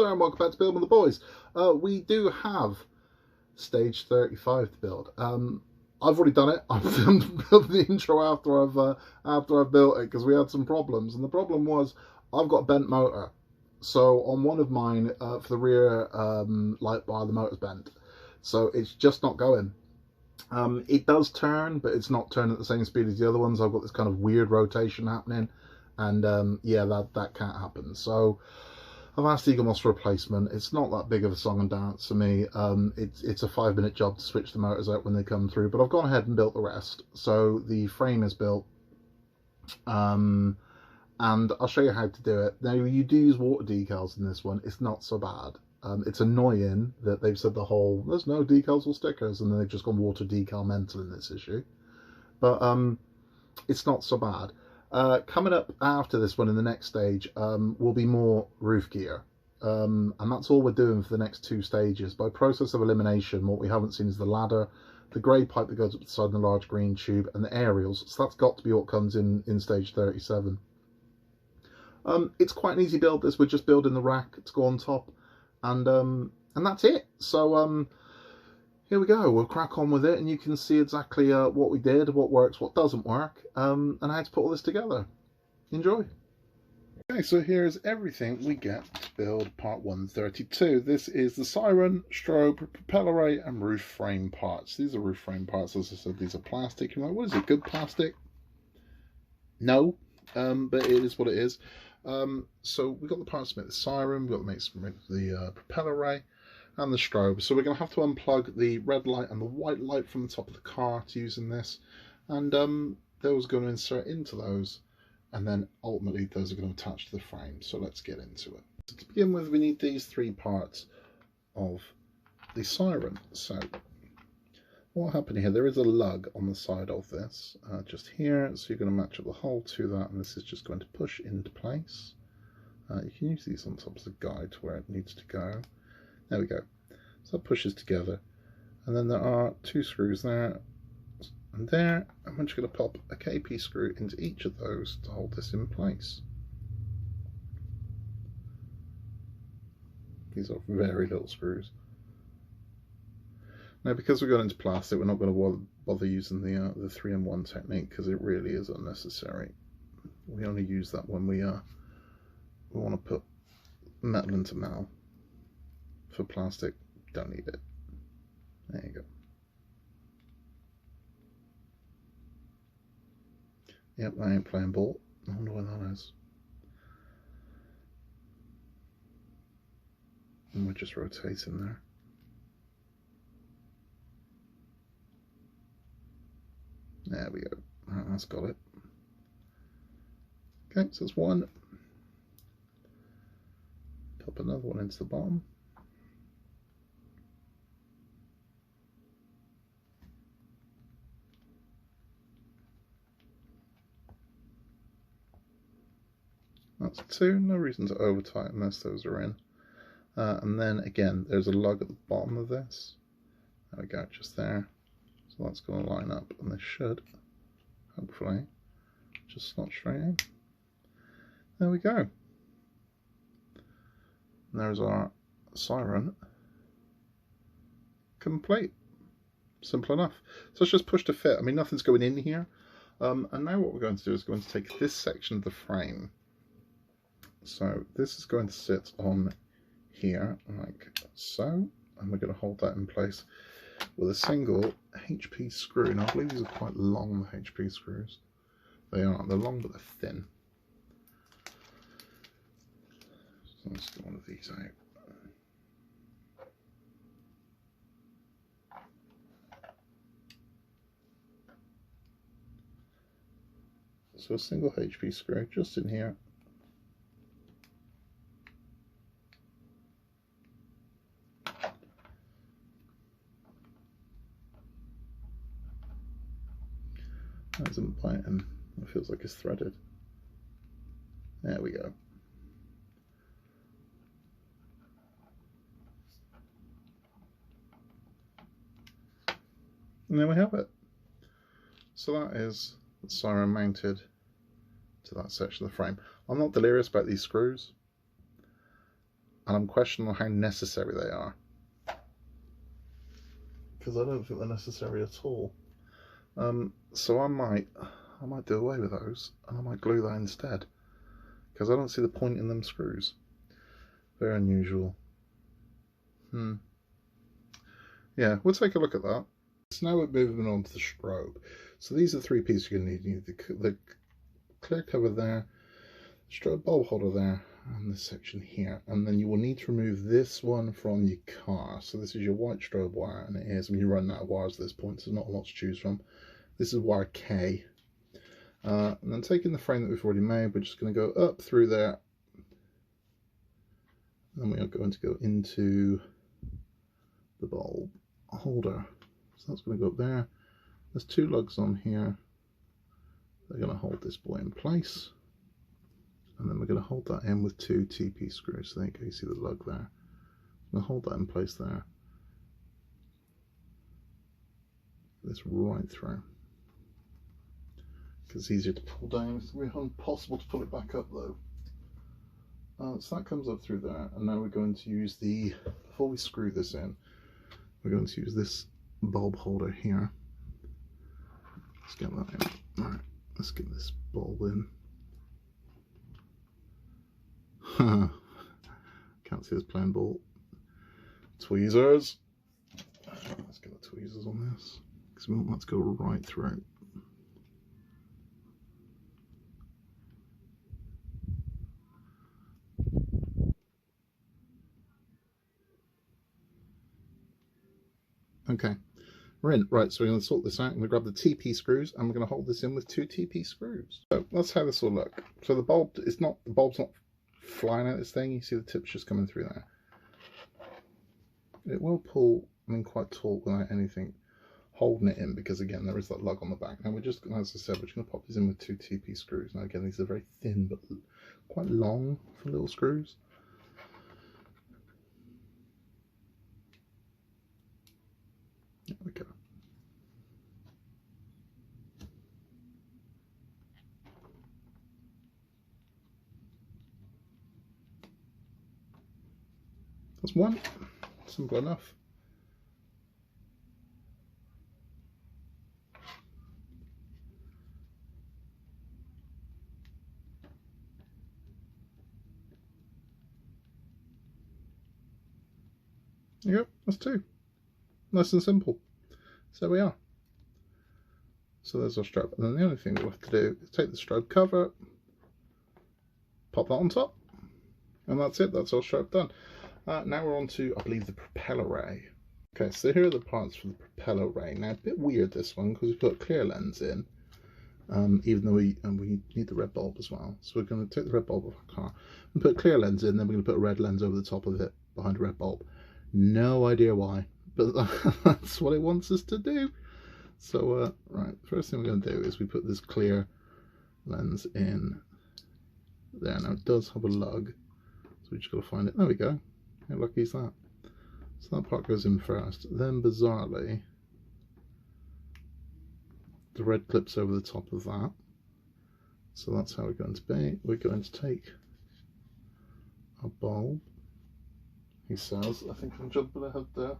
there, and welcome back to Build with the Boys. We do have stage 35 to build. I've already done it. I've filmed the intro after I've built it because we had some problems, and the problem was I've got a bent motor. So on one of mine, for the rear light bar, the motor's bent, so it's just not going. It does turn, but it's not turning at the same speed as the other ones. I've got this kind of weird rotation happening, and yeah, that can't happen. So I've asked Eaglemoss for a replacement. It's not that big of a song and dance for me. It's a 5-minute job to switch the motors out when they come through, but I've gone ahead and built the rest. So the frame is built, and I'll show you how to do it. Now, you do use water decals in this one. It's not so bad. It's annoying that they've said the whole, there's no decals or stickers, and then they've just gone water decal mental in this issue. But it's not so bad. Coming up after this one in the next stage will be more roof gear, and that's all we're doing for the next 2 stages. By process of elimination, what we haven't seen is the ladder, the grey pipe that goes up the side of the large green tube, and the aerials. So that's got to be what comes in stage 37. It's quite an easy build. This, we're just building the rack to go on top, and that's it. So here we go. We'll crack on with it, and you can see exactly what we did, what works, what doesn't work, and how to put all this together. Enjoy. Okay, so here's everything we get to build part 132. This is the siren, strobe, propeller array, and roof frame parts. These are roof frame parts. As I said, these are plastic. You're like, what is it, good plastic? No, but it is what it is. So we've got the parts to make the siren, we've got to make the propeller array, and the strobe. So we're going to have to unplug the red light and the white light from the top of the car to use in this, and those are going to insert into those, and then ultimately those are going to attach to the frame. So let's get into it. So to begin with, we need these 3 parts of the siren. So what happened here, there is a lug on the side of this, just here, so you're going to match up the hole to that, and this is just going to push into place. You can use these on top as a guide to where it needs to go. There we go. So that pushes together, and then there are 2 screws there and there, and we're just going to pop a KP screw into each of those to hold this in place. These are very little screws. Now, because we're going into plastic, we're not going to bother using the 3-in-1 technique, because it really is unnecessary. We only use that when we want to put metal into metal. For plastic, don't need it. There you go. Yep, I ain't playing ball. I wonder what that is. And we're just rotating there. There we go. Right, that's got it. Okay, so that's one. Pop another one into the bottom. That's 2, no reason to over tighten this, those are in. And then again, there's a lug at the bottom of this. There we go, just there. So that's going to line up, and this should, hopefully, just slot straight in. There we go. And there's our siren complete. Simple enough. So it's just push to fit. I mean, nothing's going in here. And now what we're going to do is going to take this section of the frame. So this is going to sit on here like so, and we're going to hold that in place with a single HP screw. Now I believe these are quite long, the HP screws. They are, they're long but they're thin. So let's get one of these out. So a single HP screw just in here. That isn't biting, it feels like it's threaded. There we go. And there we have it. So that is the siren mounted to that section of the frame. I'm not delirious about these screws. and I'm questioning how necessary they are, because I don't think they're necessary at all. So I might do away with those, and I might glue that instead, because I don't see the point in them screws. Very unusual. Yeah, we'll take a look at that. So now we're moving on to the strobe. So these are 3 pieces you're going to need. You need the clear cover there, strobe bulb holder there, and this section here. And then you will need to remove this one from your car. So this is your white strobe wire, and it is, when you run out of wires at this point, so there's not a lot to choose from. This is wire K. And then taking the frame that we've already made, we're just going to go up through there. And we are going to go into the bulb holder. So that's going to go up there. There's 2 lugs on here. They're going to hold this boy in place. And then we're going to hold that in with 2 TP screws. So there you see the lug there. I'm going to hold that in place there. This right through. Because it's easier to pull down. It's really impossible to pull it back up though. So that comes up through there. And now we're going to use before we screw this in, we're going to use this bulb holder here. Let's get that in. Alright, let's get this bulb in. Can't see this plain ball. Tweezers. Let's get the tweezers on this, because we want that to go right through. Okay, we're in. Right, so we're going to sort this out. I'm going to grab the TP screws, and we're going to hold this in with 2 TP screws. So that's how this will look. So the bulb's not flying out this thing. You see the tips just coming through there. It will pull, quite taut without anything holding it in, because again, there is that lug on the back. Now we're just, as I said, we're just going to pop these in with 2 TP screws. Now again, these are very thin, but quite long for little screws. There we go. That's one. Simple enough. There you go. That's 2. Nice and simple. So we are. So there's our strobe. And then the only thing we'll have to do is take the strobe cover, pop that on top, and that's it. That's our strobe done. Now we're on to, I believe, the propeller ray. Okay, so here are the parts for the propeller ray. Now, a bit weird this one, because we put a clear lens in, even though we need the red bulb as well. So we're going to take the red bulb off our car and put a clear lens in, then we're going to put a red lens over the top of it behind a red bulb. No idea why, but that's what it wants us to do. So, right, first thing we're going to do is we put this clear lens in there. Now, it does have a lug, so we just got to find it. There we go. How lucky is that? So that part goes in first. Then, bizarrely, the red clips over the top of that. So that's how we're going to be. We're going to take our bulb. He says, I think I'm jumping ahead there.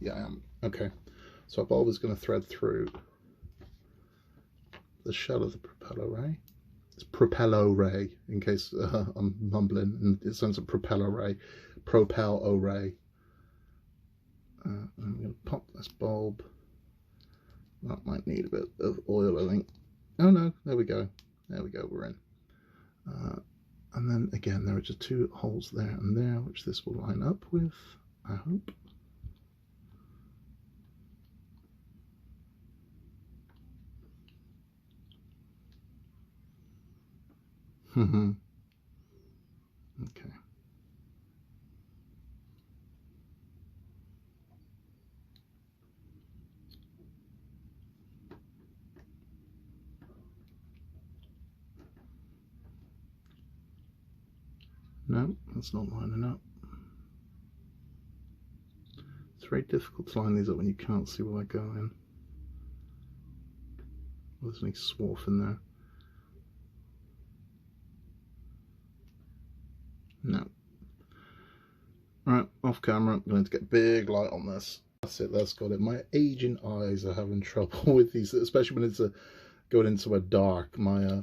Yeah, I am. Okay. So our bulb is going to thread through the shell of the propeller ray. It's propeller ray, in case I'm mumbling, and it sounds like propeller ray. Propel ray. I'm going to pop this bulb. That might need a bit of oil, I think. Oh no, there we go. There we go, we're in. And then again, there are just 2 holes there and there, which this will line up with, I hope. Okay. No, that's not lining up. It's very difficult to line these up when you can't see where they're going. There's any swarf in there. No. Right, off camera, I'm going to get big light on this. That's it, that's got it. My aging eyes are having trouble with these, especially when it's going into a dark. My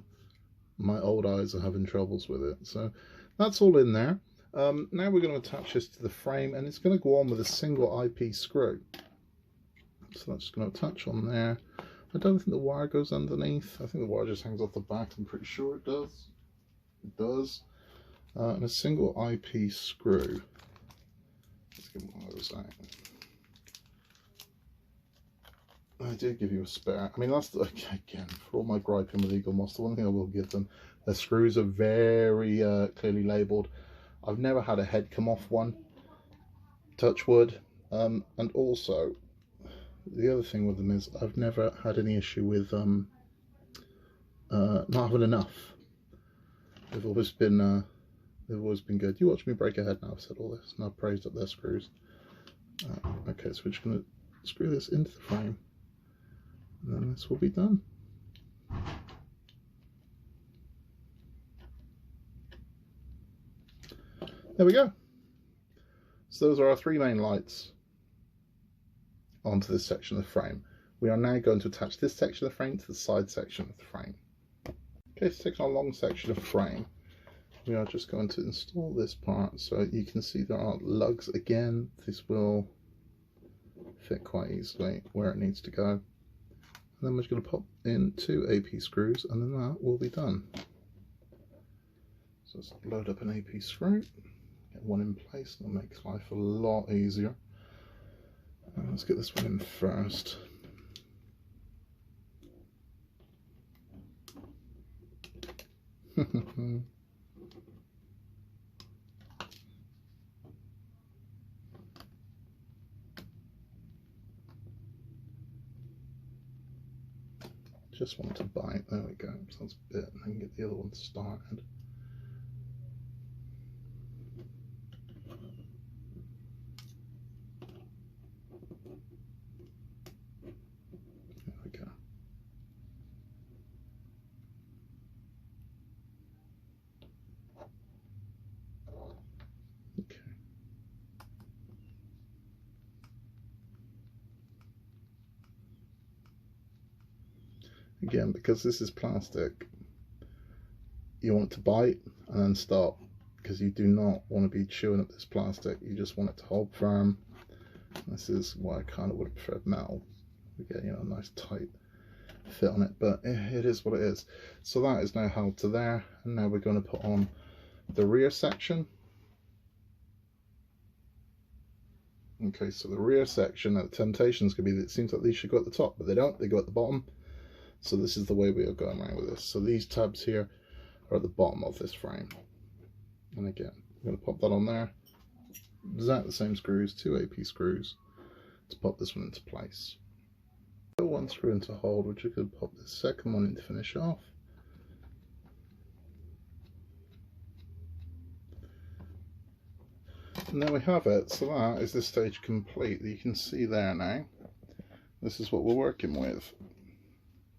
old eyes are having troubles with it. So that's all in there. Now we're going to attach this to the frame, and it's going to go on with a single eyepiece screw. So that's just going to attach on there. I don't think the wire goes underneath. I think the wire just hangs off the back. I'm pretty sure it does. It does. And a single eyepiece screw. Let's get one of those out. I did give you a spare. I mean, that's again, for all my griping with Eaglemoss, the one thing I will give them, their screws are very clearly labelled. I've never had a head come off one, touch wood, and also the other thing with them is I've never had any issue with not having enough. They've always been good. You watch me break a head now. I've said all this, and I've praised up their screws. Okay, so we're just going to screw this into the frame, and then this will be done. There we go. So those are our three main lights onto this section of the frame. We are now going to attach this section of the frame to the side section of the frame. Okay, so taking our long section of frame, we are just going to install this part. So you can see there are lugs again. This will fit quite easily where it needs to go. And then we're just going to pop in 2 AP screws, and then that will be done. So let's load up an AP screw, get one in place, and that makes life a lot easier. Let's get this one in first. Just want to bite. There we go. So that's a bit, and then get the other one started. There we go. Okay. Again, because this is plastic, you want it to bite and then stop, because you do not want to be chewing up this plastic. You just want it to hold firm. This is why I kind of would have preferred metal. We get, you know, a nice tight fit on it, but it is what it is. So that is now held to there, and now we're going to put on the rear section. Okay, so the rear section, the temptations could be that it seems like these should go at the top, but they don't. They go at the bottom. So this is the way we are going around with this. So these tabs here are at the bottom of this frame. And again, I'm going to pop that on there. Exactly the same screws, 2 AP screws to pop this one into place. Put one screw into hold, which I could pop the second one in to finish off. And there we have it. So that is this stage complete. You can see there now. This is what we're working with.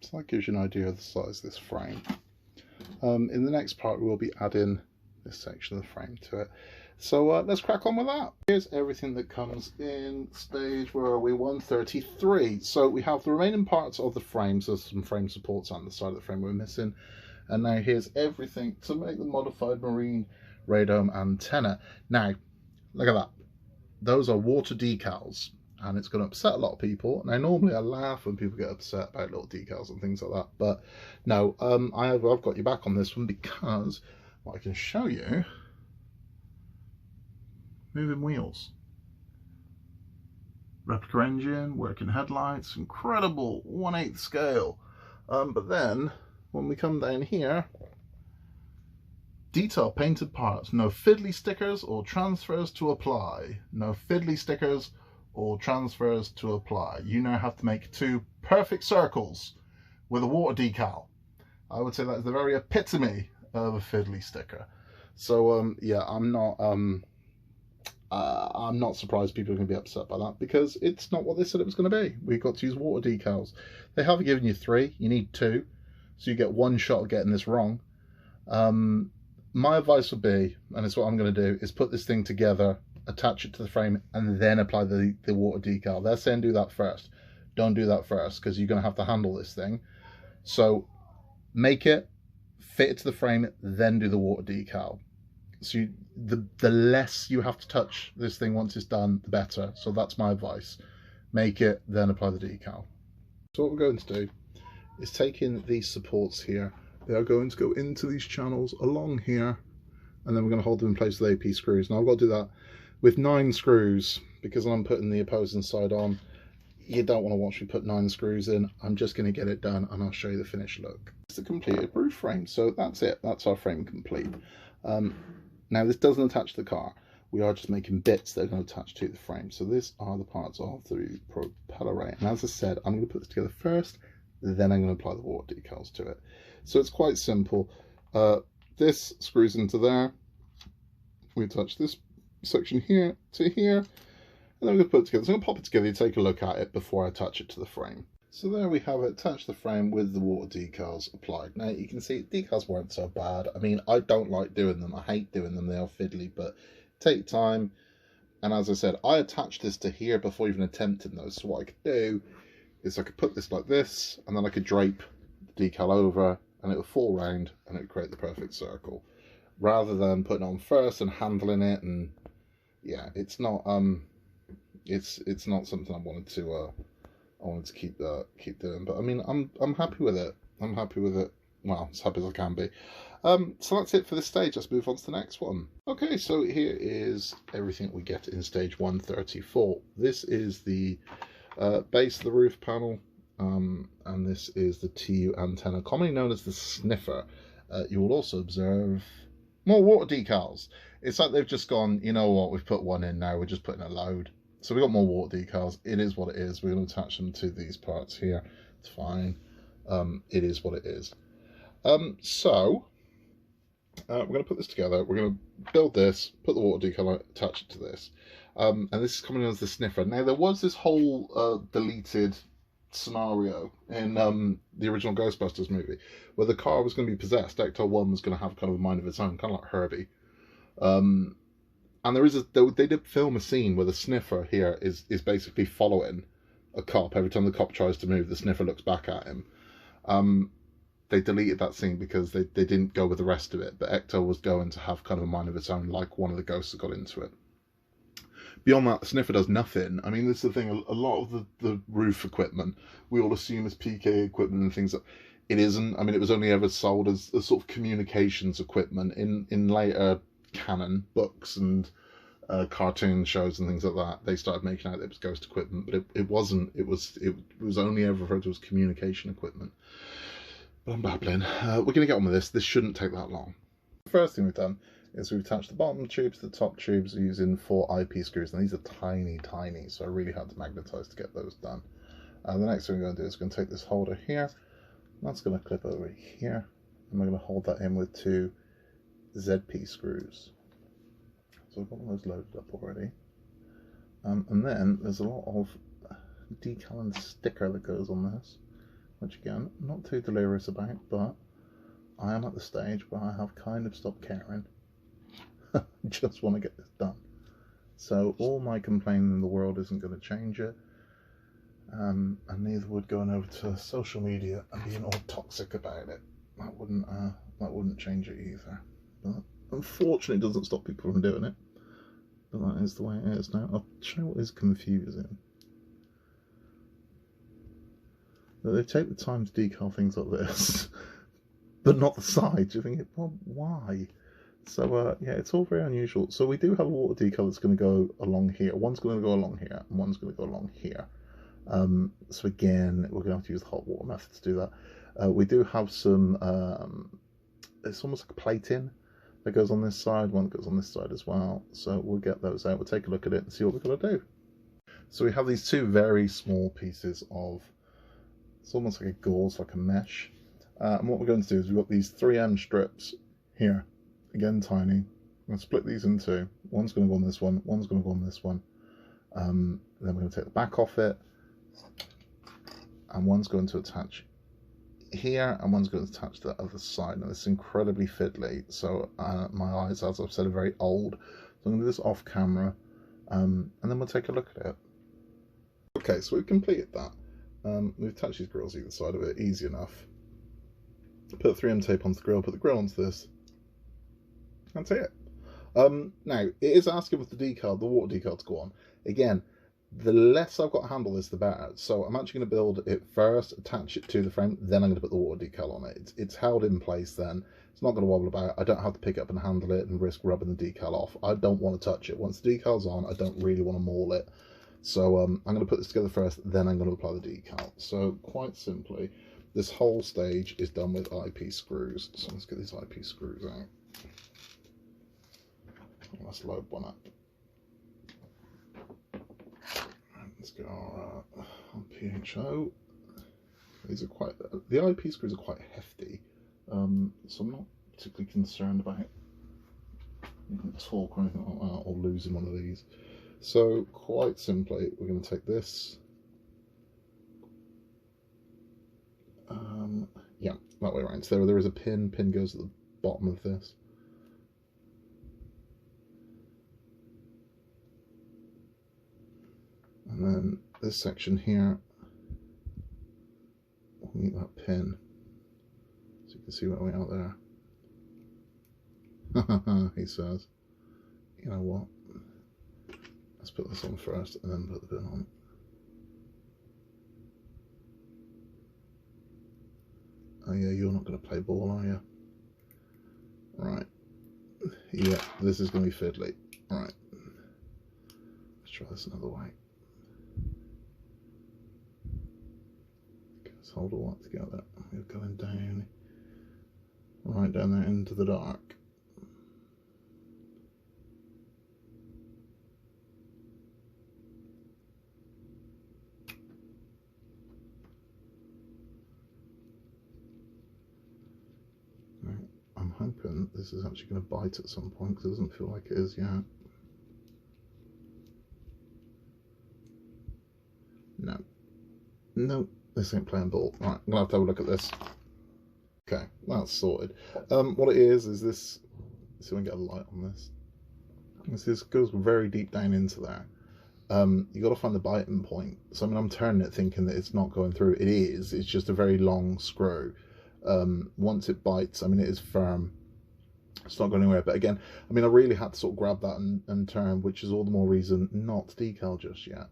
So that gives you an idea of the size of this frame. In the next part, we'll be adding this section of the frame to it. So let's crack on with that. Here's everything that comes in stage, where are we, 133. So we have the remaining parts of the frame, so some frame supports on the side of the frame we're missing. And now here's everything to make the modified marine radome antenna. Now, look at that. Those are water decals. And it's going to upset a lot of people. Now, normally I laugh when people get upset about little decals and things like that, but no, I've got you back on this one, because what I can show you, moving wheels, replica engine, working headlights, incredible 1/8 scale. But then when we come down here, detail painted parts, no fiddly stickers or transfers to apply. No fiddly stickers or transfers to apply. You now have to make 2 perfect circles with a water decal. I would say that's the very epitome of a fiddly sticker. So yeah, I'm not surprised people are going to be upset by that, because it's not what they said it was going to be. We've got to use water decals. They haven't given you 3, you need 2, so you get 1 shot of getting this wrong. my advice would be, and it's what I'm going to do, is put this thing together, attach it to the frame, and then apply the water decal. They're saying do that first. Don't do that first, because you're going to have to handle this thing. So make it, fit it to the frame, then do the water decal. So the less you have to touch this thing once it's done, the better. So that's my advice. Make it, then apply the decal. So what we're going to do is take in these supports here. They are going to go into these channels along here, and then we're going to hold them in place with AP screws. Now I've got to do that with 9 screws, because I'm putting the opposing side on. You don't want to watch me put 9 screws in. I'm just going to get it done, and I'll show you the finished look. It's the completed roof frame, so that's it. That's our frame complete. Now this doesn't attach to the car. We are just making bits that are going to attach to the frame. So these are the parts of the propeller array. And as I said, I'm going to put this together first, then I'm going to apply the water decals to it. So it's quite simple. This screws into there. We attach this section here to here, and then we're going to put it together. So I'm going to pop it together, take a look at it before I attach it to the frame. So there we have it, attached the frame with the water decals applied. Now you can see decals weren't so bad. I mean, I don't like doing them. I hate doing them. They are fiddly, but take time. And as I said, I attached this to here before even attempting those. So what I could do is I could put this like this, and then I could drape the decal over, and it would fall round, and it would create the perfect circle. Rather than putting it on first and handling it, and yeah, it's not it's not something I wanted to keep doing. But I mean, I'm happy with it. I'm happy with it. Well, as happy as I can be. So that's it for this stage. Let's move on to the next one. Okay, so here is everything we get in stage 134. This is the base of the roof panel, and this is the TU antenna, commonly known as the Sniffer. You will also observe more water decals. It's like they've just gone, you know what, we've put one in now, we're just putting a load. So we've got more water decals. It is what it is. We're going to attach them to these parts here. It's fine. It is what it is. So we're going to put this together. We're going to build this, put the water decal, attach it to this. And this is coming in as the Sniffer. Now there was this whole deleted scenario in the original Ghostbusters movie where the car was going to be possessed. Ecto1 was going to have kind of a mind of its own, kind of like Herbie. And there is they did film a scene where the Sniffer here is basically following a cop. Every time the cop tries to move, the Sniffer looks back at him. They deleted that scene because they didn't go with the rest of it, but Ecto was going to have kind of a mind of its own, like one of the ghosts that got into it. Beyond that, the Sniffer does nothing. I mean, this is the thing, a lot of the roof equipment, we all assume is PK equipment and things that it isn't. I mean, it was only ever sold as a sort of communications equipment in later canon books and cartoon shows and things like that. They started making out that it was ghost equipment, but it wasn't. It was only ever referred to as communication equipment. But I'm babbling. We're going to get on with this. This shouldn't take that long. The first thing we've done is we've attached the bottom tubes to the top tubes using 4 IP screws, and these are tiny, so I really had to magnetize to get those done. And the next thing we're going to do is we're going to take this holder here, that's going to clip over here, and we're going to hold that in with 2 ZP screws. So I've got one of those loaded up already. And then there's a lot of decal and sticker that goes on this, which again, I'm not too delirious about, but I am at the stage where I have kind of stopped caring. Just want to get this done. So all my complaining in the world isn't going to change it, and neither would going over to social media and being all toxic about it. That wouldn't change it either. But unfortunately, it doesn't stop people from doing it. But that is the way it is now. I'll show you what is confusing. That they take the time to decal things like this, but not the sides. You think, well, why? So yeah, it's all very unusual. So we do have a water decal that's going to go along here. One's going to go along here, and one's going to go along here. So again, we're going to have to use the hot water method to do that. We do have some, it's almost like a plating that goes on this side, one that goes on this side as well. So we'll get those out, we'll take a look at it and see what we're going to do. So we have these 2 very small pieces of, it's almost like a gauze, like a mesh. And what we're going to do is we've got these 3M strips here. Again, tiny. I'm going to split these in 2. One's going to go on this one, one's going to go on this one. Then we're going to take the back off it, and one's going to attach here, and one's going to attach to the other side. Now, this is incredibly fiddly, so my eyes, as I've said, are very old. So I'm going to do this off camera, and then we'll take a look at it. Okay, so we've completed that. We've attached these grills either side of it, easy enough. Put 3M tape onto the grill, put the grill onto this. That's it. Now, it is asking with the decal, the water decal to go on. Again, the less I've got to handle this, the better. So I'm actually going to build it first, attach it to the frame, then I'm going to put the water decal on it. It's held in place then. It's not going to wobble about. I don't have to pick it up and handle it and risk rubbing the decal off. I don't want to touch it. Once the decal's on, I don't really want to maul it. So I'm going to put this together first, then I'm going to apply the decal. So quite simply, this whole stage is done with IP screws. So let's get these IP screws out. Let's load one up. Let's get our PHO. These are quite, the IP screws are quite hefty, so I'm not particularly concerned about torque or anything like that, or losing one of these. So quite simply, we're going to take this, yeah, that way around. So there is a pin goes at the bottom of this. And then this section here, we'll meet that pin, so you can see that way out there. He says, you know what, let's put this on first and then put the pin on. Oh yeah, you're not going to play ball, are you? Right. Yeah, this is going to be fiddly. Right. Let's try this another way. Let's hold all that together. We're going down, right down there into the dark. I'm hoping this is actually going to bite at some point, because it doesn't feel like it is yet. No. No, this ain't playing ball. Right, I'm going to have a look at this. Okay, that's sorted. What it is this, see if we can get a light on this. This goes very deep down into there. You got to find the biting point. So I mean, I'm turning it thinking that it's not going through. It is. It's just a very long screw. Once it bites, I mean, it is firm. It's not going anywhere. But again, I mean, I really had to sort of grab that and turn, which is all the more reason not to decal just yet.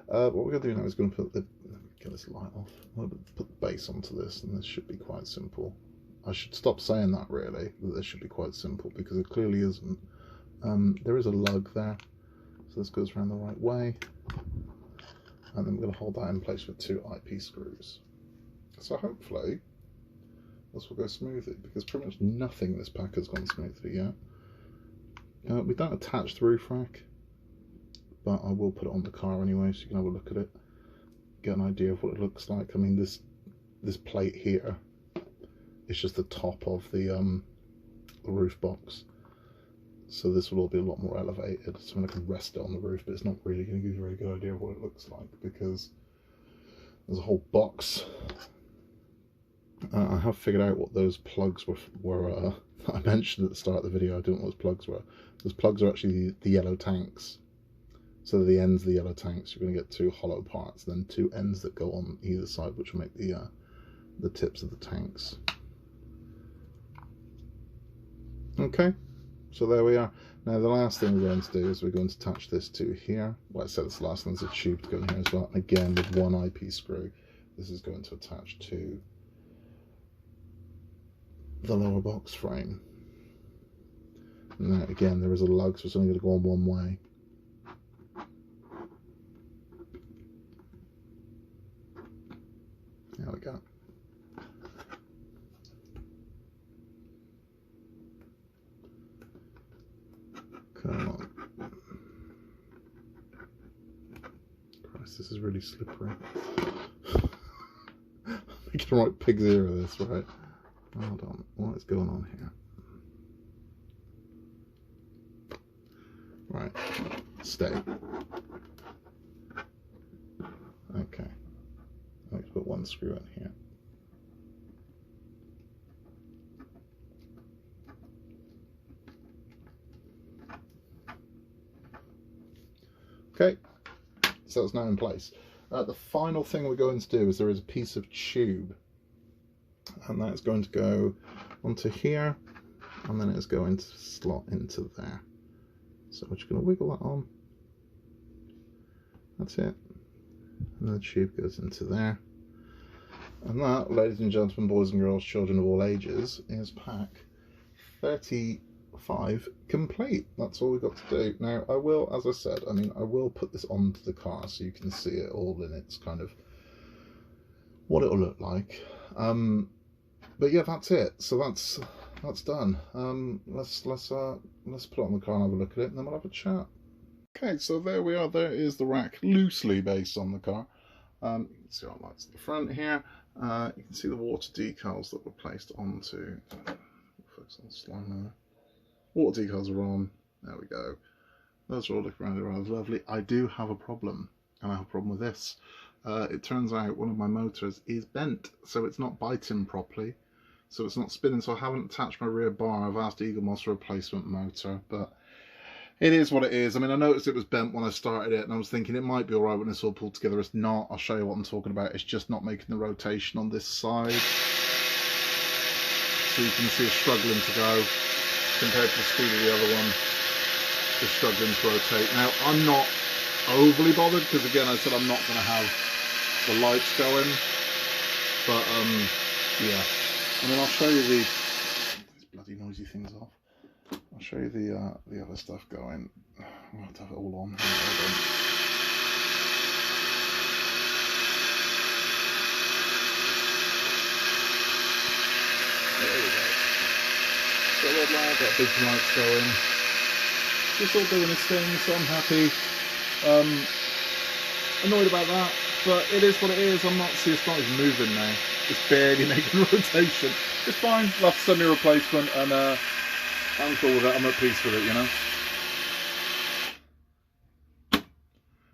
What we're going to do now is going to put the, let me get this light off. I'm going to put the base onto this, and this should be quite simple. I should stop saying that, really, that this should be quite simple, because it clearly isn't. There is a lug there, so this goes around the right way, and then we're going to hold that in place with 2 IP screws. So hopefully this will go smoothly, because pretty much nothing in this pack has gone smoothly yet. We don't attach the roof rack, but I will put it on the car anyway, so you can have a look at it, get an idea of what it looks like. I mean, this plate here is just the top of the roof box, so this will all be a lot more elevated, so I can rest it on the roof, but it's not really going to give you a very good idea of what it looks like, because there's a whole box. I have figured out what those plugs were I mentioned at the start of the video. I don't know what those plugs were. Those plugs are actually the yellow tanks. So the ends of the yellow tanks, you're going to get 2 hollow parts, then 2 ends that go on either side, which will make the tips of the tanks. Okay, so there we are. Now the last thing we're going to do is we're going to attach this to here. Like I said, it's the last thing, there's a tube to go in here as well. And again, with 1 IP screw, this is going to attach to the lower box frame. Now again, there is a lug, so it's only going to go on one way. There we go. Come on. Christ, this is really slippery. I'm making a right pig's ear of this, right? Hold on, what is going on here? Right, stay. Okay, let's put 1 screw in here. Okay, so it's now in place. The final thing we're going to do is there is a piece of tube, and that's going to go onto here, and then it's going to slot into there. So we're just going to wiggle that on. That's it. And the tube goes into there. And that, ladies and gentlemen, boys and girls, children of all ages, is pack 35 complete. That's all we've got to do. Now, I will, as I said, I mean, I will put this onto the car so you can see it all in its kind of what it'll look like. But yeah, that's it. So that's done. Let's put it on the car and have a look at it, and then we'll have a chat. Okay, so there we are. There is the rack loosely based on the car. You can see our lights at the front here. You can see the water decals that were placed onto. Focus on the slime there. Water decals are on. There we go. Those are all looking rather lovely. I do have a problem, and I have a problem with this. It turns out one of my motors is bent, so it's not biting properly, so it's not spinning. So I haven't attached my rear bar. I've asked Eaglemoss for a replacement motor, but it is what it is. I mean, I noticed it was bent when I started it, and I was thinking it might be alright when it's all pulled together. It's not. I'll show you what I'm talking about. It's just not making the rotation on this side. So you can see it's struggling to go compared to the speed of the other one. It's struggling to rotate. Now, I'm not overly bothered because, again, I said I'm not going to have the lights going. But, yeah. I mean, I'll show you these bloody noisy things off. I'll show you the other stuff going. I'll have to have it all on. There we go. So I've got big lights going. Just all doing its thing, so I'm happy. Annoyed about that, but it is what it is. See, it's not even moving now. It's barely making rotation. It's fine. I'll have to send me a replacement, and I'm cool with it. I'm at peace with it, you know.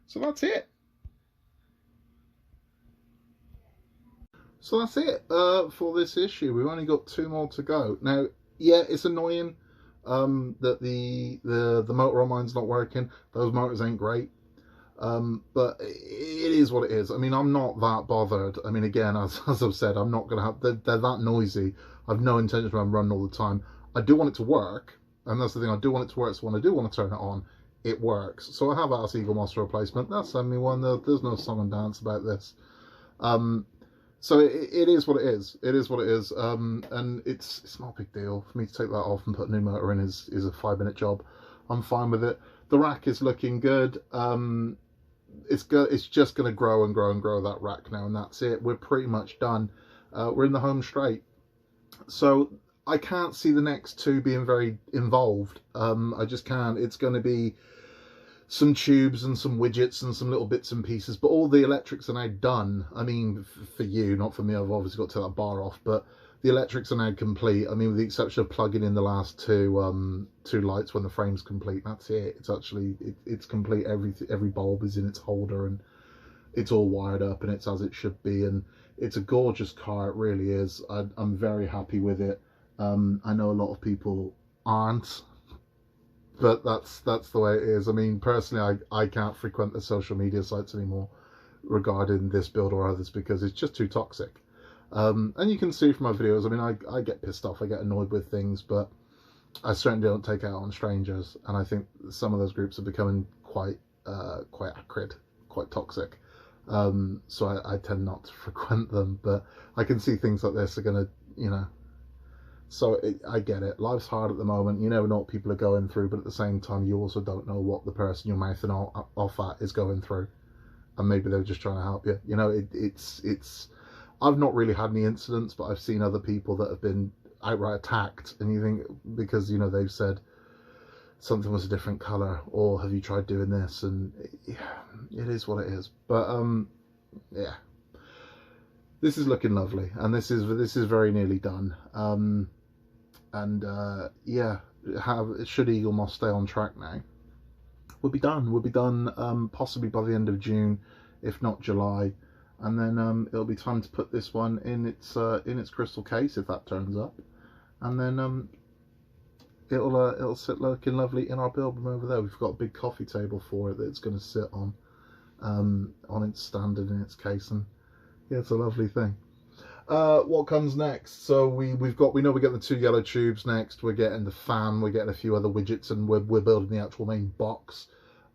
So that's it. So that's it for this issue. We've only got 2 more to go. Now, yeah, it's annoying that the motor on mine's not working. Those motors ain't great. But it is what it is. I mean, I'm not that bothered. I mean, again, as I've said, I'm not going to have... They're that noisy. I've no intention of running all the time. I do want it to work, and that's the thing. I do want it to work, so when I do want to turn it on, it works. So I have asked Eaglemoss for a replacement. That's the only one. There's no song and dance about this. So it is what it is. It is what it is. And it's not a big deal for me to take that off and put a new motor in. Is a 5-minute job. I'm fine with it. The rack is looking good. It's just going to grow and grow and grow, that rack now, and that's it. We're pretty much done. We're in the home straight. So I can't see the next 2 being very involved. I just can't. It's going to be some tubes and some widgets and some little bits and pieces, but all the electrics are now done. I mean, for you, not for me. I've obviously got to take that bar off, but the electrics are now complete. I mean, with the exception of plugging in the last 2 lights when the frame's complete. That's it. It's actually it's complete. Every bulb is in its holder, and it's all wired up, and it's as it should be. And it's a gorgeous car. It really is. I'm very happy with it. I know a lot of people aren't, but that's the way it is. I mean, personally, I can't frequent the social media sites anymore regarding this build or others because it's just too toxic. And you can see from my videos, I mean, I get pissed off, I get annoyed with things, but I certainly don't take it out on strangers, and I think some of those groups are becoming quite acrid, quite toxic. So I tend not to frequent them, but I can see things like this are going to, you know, so I get it. Life's hard at the moment. You never know what people are going through, but at the same time, you also don't know what the person you're mouthing off at is going through, and maybe they're just trying to help you. You know, it's. I've not really had any incidents, but I've seen other people that have been outright attacked, and you think, because, you know, they've said something was a different colour, or have you tried doing this, and it is what it is. But yeah, this is looking lovely, and this is very nearly done. Yeah, should Eaglemoss stay on track now, we'll be done possibly by the end of June, if not July. And then it'll be time to put this one in its crystal case, if that turns up, and then it'll sit looking lovely in our build room over there. We've got a big coffee table for it that it's going to sit on its standard in its case, and yeah, it's a lovely thing. What comes next? So we know we get the 2 yellow tubes next. We're getting the fan. We're getting a few other widgets, and we're building the actual main box.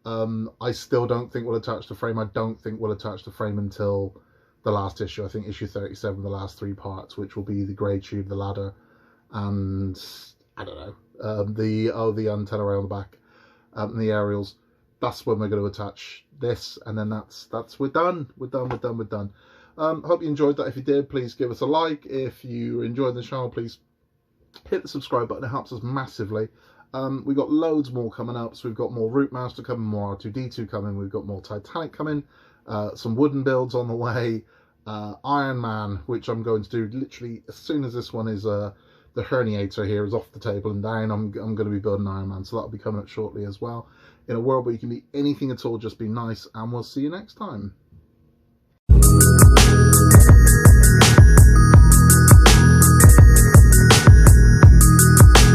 I still don't think we'll attach the frame. I don't think we'll attach the frame until the last issue. I think issue 37, the last 3 parts, which will be the grey tube, the ladder, and I don't know, the antenna array on the back, and the aerials. That's when we're going to attach this, and then that's we're done. We're done. Hope you enjoyed that. If you did, please give us a like. If you enjoyed the channel, please hit the subscribe button. It helps us massively. We've got loads more coming up. So we've got more Root Master coming, more R2-D2 coming. We've got more Titanic coming. Some wooden builds on the way. Iron Man, which I'm going to do literally as soon as this one is the herniator here is off the table and down. I'm going to be building Iron Man, so that'll be coming up shortly as well. In a world where you can be anything at all, just be nice, and we'll see you next time.